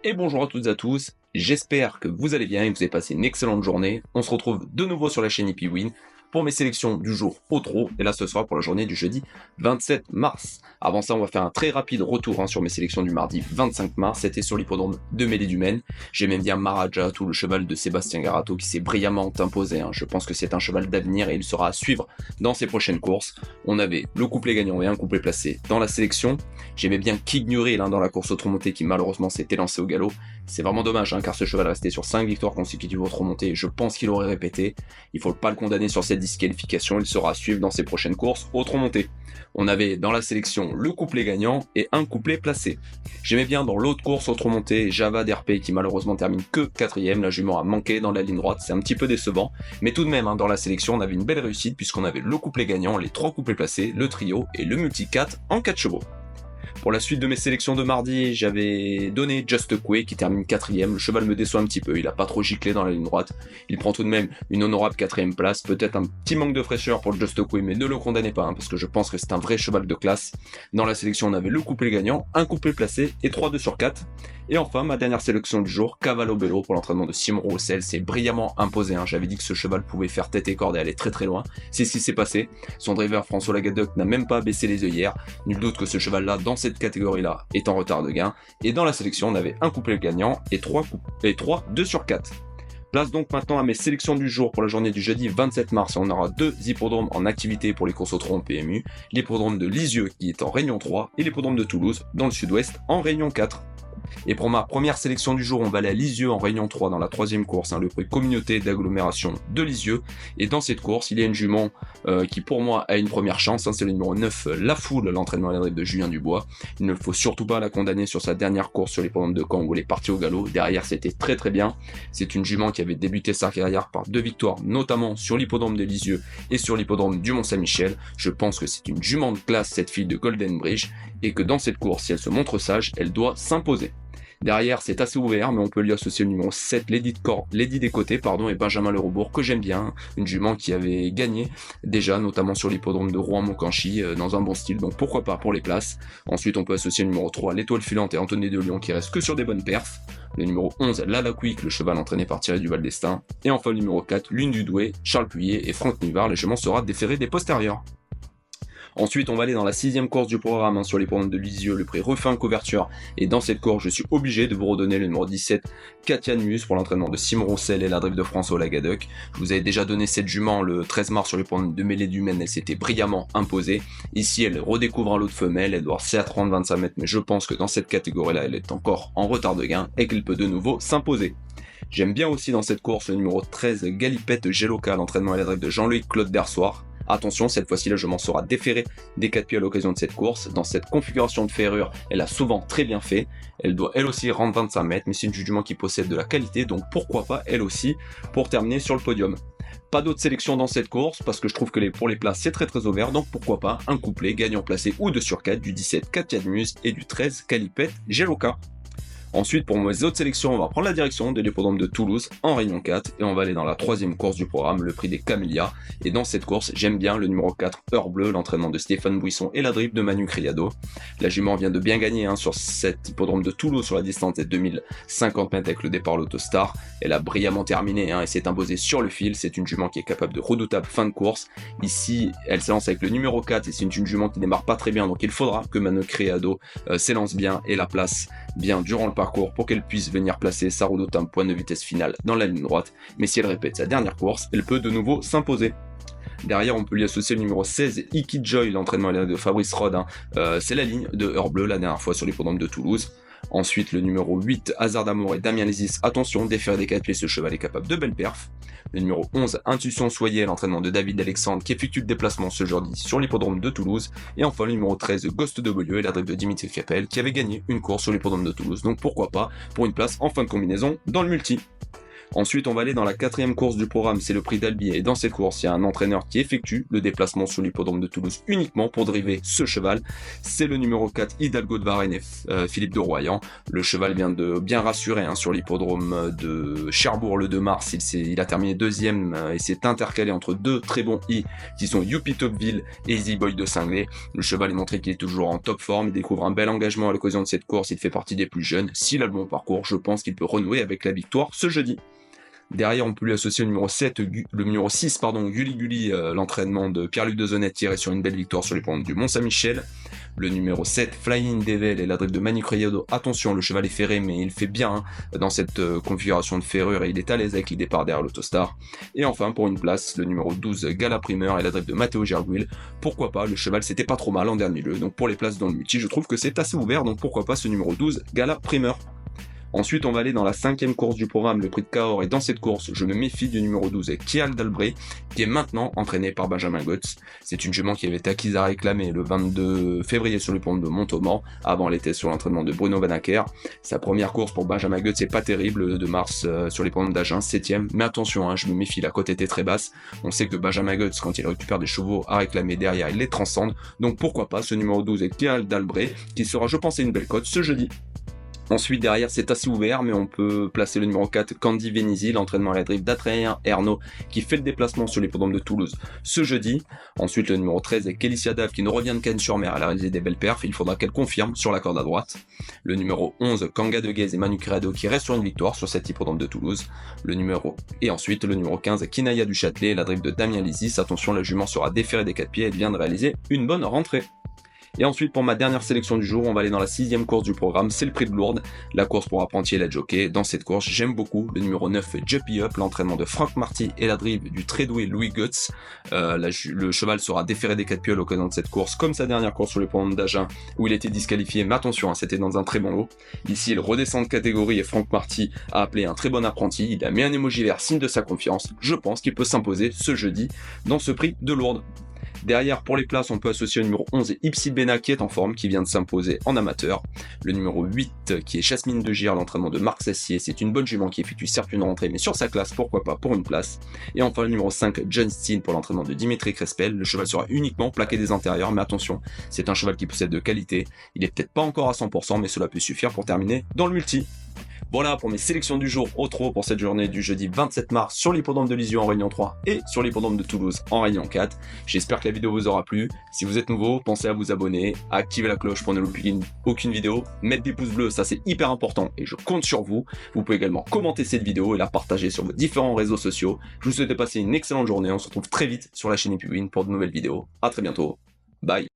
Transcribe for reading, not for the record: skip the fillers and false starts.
Et bonjour à toutes et à tous, j'espère que vous allez bien et que vous avez passé une excellente journée. On se retrouve de nouveau sur la chaîne EpiWin pour mes sélections du jour au trot, et là ce sera pour la journée du jeudi 27 mars. Avant ça, on va faire un très rapide retour sur mes sélections du mardi 25 mars, c'était sur l'hippodrome de Mélie-du-Maine. J'aimais bien Maharaja, tout le cheval de Sébastien Garato qui s'est brillamment imposé, je pense que c'est un cheval d'avenir et il sera à suivre dans ses prochaines courses. On avait le couplet gagnant et un couplet placé dans la sélection. J'aimais bien Kignury dans la course au trot monté qui malheureusement s'est élancé au galop. C'est vraiment dommage car ce cheval restait sur 5 victoires consécutives au trot monté et je pense qu'il aurait répété. Il faut pas le condamner sur cette disqualification, il sera à suivre dans ses prochaines courses au trot monté. On avait dans la sélection le couplet gagnant et un couplet placé. J'aimais bien dans l'autre course au trot monté Java d'RP qui malheureusement termine que 4ème, la jument a manqué dans la ligne droite, c'est un petit peu décevant, mais tout de même dans la sélection on avait une belle réussite puisqu'on avait le couplet gagnant, les 3 couplets placés, le trio et le multi 4 en 4 chevaux. Pour la suite de mes sélections de mardi, j'avais donné Just Quay qui termine 4ème. Le cheval me déçoit un petit peu, il a pas trop giclé dans la ligne droite. Il prend tout de même une honorable 4ème place. Peut-être un petit manque de fraîcheur pour le Just Quay, mais ne le condamnez pas, parce que je pense que c'est un vrai cheval de classe. Dans la sélection, on avait le couplet gagnant, un couplet placé et 3 2 sur 4. Et enfin, ma dernière sélection du jour, Cavallo Bello pour l'entraînement de Simon Roussel. C'est brillamment imposé, J'avais dit que ce cheval pouvait faire tête et corde et aller très très loin. C'est ce qui s'est passé. Son driver François Lagadoc n'a même pas baissé les œillères. Nul doute que ce cheval-là, dans cette catégorie-là, est en retard de gain. Et dans la sélection, on avait un couplet gagnant et 3 2 sur 4. Place donc maintenant à mes sélections du jour pour la journée du jeudi 27 mars. On aura 2 hippodromes en activité pour les courses au trot en PMU. L'hippodrome de Lisieux qui est en Réunion 3 et l'hippodrome de Toulouse dans le sud-ouest en Réunion 4. Et pour ma première sélection du jour, on va aller à Lisieux en Réunion 3 dans la 3ème course, le prix communauté d'agglomération de Lisieux. Et dans cette course, il y a une jument qui pour moi a une première chance, c'est le numéro 9, La Foule, l'entraînement à la drive de Julien Dubois. Il ne faut surtout pas la condamner sur sa dernière course sur l'hippodrome de Caen où elle est partie au galop. Derrière, c'était très très bien. C'est une jument qui avait débuté sa carrière par 2 victoires, notamment sur l'hippodrome de Lisieux et sur l'hippodrome du Mont-Saint-Michel. Je pense que c'est une jument de classe, cette fille de Golden Bridge, et que dans cette course, si elle se montre sage, elle doit s'imposer. Derrière, c'est assez ouvert, mais on peut lui associer le numéro 7, Lady des Côtés, et Benjamin Le Rebourg, que j'aime bien, une jument qui avait gagné déjà, notamment sur l'hippodrome de Rouen-Moncanchy, dans un bon style, donc pourquoi pas pour les places. Ensuite, on peut associer le numéro 3, l'Étoile Filante et Anthony de Lyon, qui reste que sur des bonnes perfs. Le numéro 11, Lala Quick, le cheval entraîné par Thierry Duval d'Estaing. Et enfin, le numéro 4, Lune du Douai, Charles Puyer et Franck Nivard, légèrement sera déféré des postérieurs. Ensuite, on va aller dans la 6ème course du programme sur l'hippodrome de Lisieux, le prix Refin Couverture. Et dans cette course, je suis obligé de vous redonner le numéro 17, Katia Mus, pour l'entraînement de Simon Roussel et la drive de François Lagadoc. Je vous avais déjà donné cette jument le 13 mars sur l'hippodrome de Mélie-du-Maine, elle s'était brillamment imposée. Ici, elle redécouvre un lot de femelles, elle doit certes rendre 25 mètres, mais je pense que dans cette catégorie-là, elle est encore en retard de gain et qu'elle peut de nouveau s'imposer. J'aime bien aussi dans cette course le numéro 13, Galipette Geloka, l'entraînement à la drive de Jean-Louis Claude Dersoir. Attention, cette fois-ci, la jument sera déférée des 4 pieds à l'occasion de cette course. Dans cette configuration de ferrure, elle a souvent très bien fait. Elle doit elle aussi rendre 25 mètres, mais c'est une jument qui possède de la qualité, donc pourquoi pas elle aussi pour terminer sur le podium. Pas d'autres sélections dans cette course, parce que je trouve que pour les places c'est très très ouvert, donc pourquoi pas un couplet gagnant placé ou 2 sur 4 du 17 Katia Mus et du 13 Galipette Geloka. Ensuite, pour mes autres sélections, on va prendre la direction de l'hippodrome de Toulouse en Réunion 4 et on va aller dans la 3ème course du programme, le prix des Camélias. Et dans cette course, j'aime bien le numéro 4, Heure Bleue, l'entraînement de Stéphane Buisson et la drive de Manu Criado. La jument vient de bien gagner sur cet hippodrome de Toulouse sur la distance des 2050 mètres avec le départ l'Autostar. Elle a brillamment terminé et s'est imposée sur le fil. C'est une jument qui est capable de redoutable fin de course. Ici, elle s'élance avec le numéro 4 et c'est une jument qui démarre pas très bien, donc il faudra que Manu Criado s'élance bien et la place bien durant le parcours pour qu'elle puisse venir placer sa redoutable pointe de vitesse finale dans la ligne droite, mais si elle répète sa dernière course, elle peut de nouveau s'imposer. Derrière, on peut lui associer le numéro 16, Iki Joy, l'entraînement de Fabrice Rode. C'est la ligne de Heure Bleue la dernière fois sur l'hippodrome de Toulouse. Ensuite, le numéro 8, Hasard d'amour et Damien Lézis. Attention, déféré des 4 pieds, ce cheval est capable de belles perfs. Le numéro 11, Intuition Soyez, l'entraînement de David Alexandre, qui effectue le déplacement ce jeudi sur l'hippodrome de Toulouse. Et enfin, le numéro 13, Ghost de Beaulieu et la drive de Dimitri Capel, qui avait gagné une course sur l'hippodrome de Toulouse. Donc pourquoi pas pour une place en fin de combinaison dans le multi. Ensuite, on va aller dans la 4e course du programme, c'est le prix d'Albi. Et dans cette course, il y a un entraîneur qui effectue le déplacement sur l'hippodrome de Toulouse uniquement pour driver ce cheval. C'est le numéro 4, Hidalgo de Varennes et Philippe de Royan. Le cheval vient de bien rassurer sur l'hippodrome de Cherbourg le 2 mars. Il a terminé 2e et s'est intercalé entre deux très bons I qui sont Youpi Topville et Easy Boy de Cinglé. Le cheval est montré qu'il est toujours en top forme. Il découvre un bel engagement à l'occasion de cette course. Il fait partie des plus jeunes. S'il a le bon parcours, je pense qu'il peut renouer avec la victoire ce jeudi. Derrière, on peut lui associer le numéro 6, Gulli Gulli, l'entraînement de Pierre-Luc Dezonnet tiré sur une belle victoire sur les pentes du Mont-Saint-Michel. Le numéro 7, Flying Devil et la drive de Manu Criado. Attention, le cheval est ferré, mais il fait bien dans cette configuration de ferrure et il est à l'aise avec les départs derrière l'Autostar. Et enfin, pour une place, le numéro 12, Gala Primeur et la drive de Matteo Gerguil. Pourquoi pas, le cheval c'était pas trop mal en dernier lieu. Donc pour les places dans le multi, je trouve que c'est assez ouvert, donc pourquoi pas ce numéro 12, Gala Primeur. Ensuite, on va aller dans la 5e course du programme, le prix de Cahors, et dans cette course, je me méfie du numéro 12, Kial d'Albret, qui est maintenant entraîné par Benjamin Götz. C'est une jument qui avait été acquise à réclamer le 22 février sur le pont de Montauban, avant l'été sur l'entraînement de Bruno Vanacker. Sa première course pour Benjamin Götz, c'est pas terrible, le 2 mars sur les ponts d'Agen, 7e, mais attention, je me méfie, la cote était très basse. On sait que Benjamin Götz, quand il récupère des chevaux à réclamer derrière, il les transcende, donc pourquoi pas ce numéro 12, Kial d'Albret, qui sera, je pense, une belle cote ce jeudi. Ensuite, derrière, c'est assez ouvert, mais on peut placer le numéro 4, Candy Venisi, l'entraînement à la drive d'Adrien Ernaud, qui fait le déplacement sur l'hippodrome de Toulouse ce jeudi. Ensuite, le numéro 13 est Kélicia Dave, qui nous revient de Cannes-sur-Mer. Elle a réalisé des belles perfs, il faudra qu'elle confirme sur la corde à droite. Le numéro 11, Kanga de Guez et Manu Criado, qui reste sur une victoire sur cet hippodrome de Toulouse. Et ensuite, le numéro 15, Kinaya du Châtelet, la drive de Damien Lisis. Attention, la jument sera déférée des 4 pieds, elle vient de réaliser une bonne rentrée. Et ensuite, pour ma dernière sélection du jour, on va aller dans la 6e course du programme, c'est le prix de Lourdes, la course pour apprenti et la jockey. Dans cette course, j'aime beaucoup le numéro 9, Juppy Up, l'entraînement de Franck Marty et la drive du très doué Louis Götz. Le cheval sera déféré des 4 pieds à l'occasion de cette course, comme sa dernière course sur le pont d'Agen, où il était disqualifié, mais attention, c'était dans un très bon lot. Ici, il redescend de catégorie et Franck Marty a appelé un très bon apprenti, il a mis un émoji vert, signe de sa confiance. Je pense qu'il peut s'imposer ce jeudi dans ce prix de Lourdes. Derrière, pour les places, on peut associer le numéro 11 Ipsi Bena qui est en forme, qui vient de s'imposer en amateur. Le numéro 8 qui est Jasmine de Gire, l'entraînement de Marc Sassier. C'est une bonne jument qui effectue certes une rentrée, mais sur sa classe, pourquoi pas pour une place. Et enfin, le numéro 5 John Steen pour l'entraînement de Dimitri Crespel. Le cheval sera uniquement plaqué des intérieurs, mais attention, c'est un cheval qui possède de qualité. Il est peut-être pas encore à 100%, mais cela peut suffire pour terminer dans le multi. Voilà pour mes sélections du jour au trot pour cette journée du jeudi 27 mars sur l'hippodrome de Lisieux en Réunion 3 et sur l'hippodrome de Toulouse en Réunion 4. J'espère que la vidéo vous aura plu. Si vous êtes nouveau, pensez à vous abonner, à activer la cloche pour ne louper aucune vidéo, mettre des pouces bleus, ça c'est hyper important et je compte sur vous. Vous pouvez également commenter cette vidéo et la partager sur vos différents réseaux sociaux. Je vous souhaite de passer une excellente journée. On se retrouve très vite sur la chaîne Hippie Win pour de nouvelles vidéos. À très bientôt. Bye.